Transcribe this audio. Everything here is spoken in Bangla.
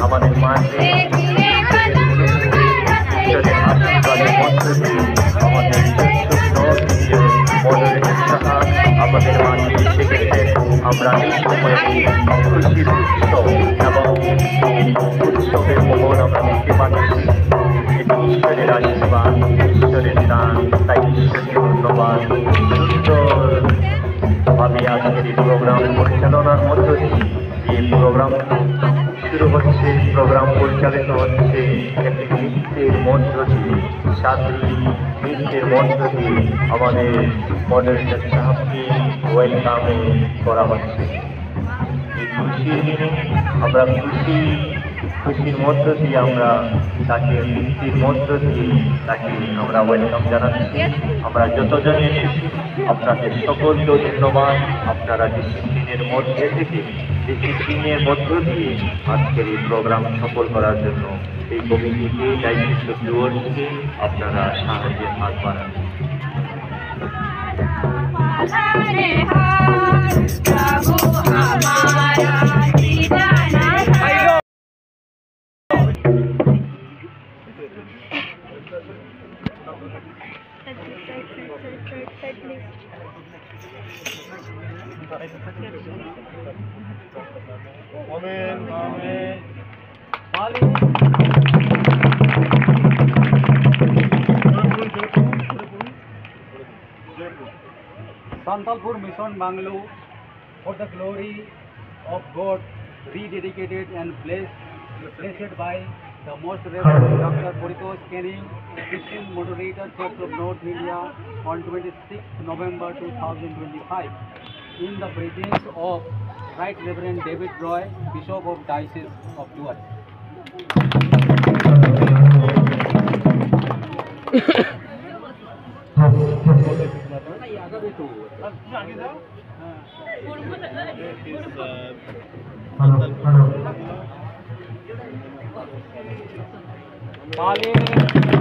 আমাদের মাঝে আমাদের আমাদের মাঝে এসে গেছেন। আমরা এই সময় খুশির উৎসব এবং উৎসবের মোহন আমরা দেখতে পাচ্ছি। ঈশ্বরের আশীর্বাদ, ঈশ্বরের দান, তাই ঈশ্বরকে ধন্যবাদ। সুন্দরভাবে আজকের এই প্রোগ্রাম পরিচালনার মধ্য দিয়ে এই প্রোগ্রাম শুরু হচ্ছে, প্রোগ্রাম পরিচালিত হচ্ছে একটি নৃত্যের মধ্য দিয়ে, শাস্ত্রীয় নৃত্যের মধ্য দিয়ে আমাদের মডারেটর সাহেবকে ওয়েলকামে করা হচ্ছে। এই খুশির দিনে আমরা খুশির মধ্য দিয়ে আমরা তাকে নৃত্যের মধ্য দিয়ে তাকে আমরা ওয়েলকাম জানাচ্ছি। আমরা যতজন এসেছি আপনাদের সকলকে ধন্যবাদ। আপনারা ডিসিপ্লিনের মধ্যে থেকে ডিসিপ্লিনের মধ্য দিয়ে আজকের এই প্রোগ্রাম সফল করার জন্য এই কমিটিকে, দায়িত্ব ভিউয়ার্সকে আপনারা সাহায্যের হাত বাড়ান। Santalpur Mission Bangalore, for the glory of God, rededicated and blessed by the Most Reverend Dr. Paritosh Kenny, Christian Moderator, Church of North India, on 26 November 2025, in the presence of Right Reverend David Roy, Bishop of Diocese of Duat. Hello.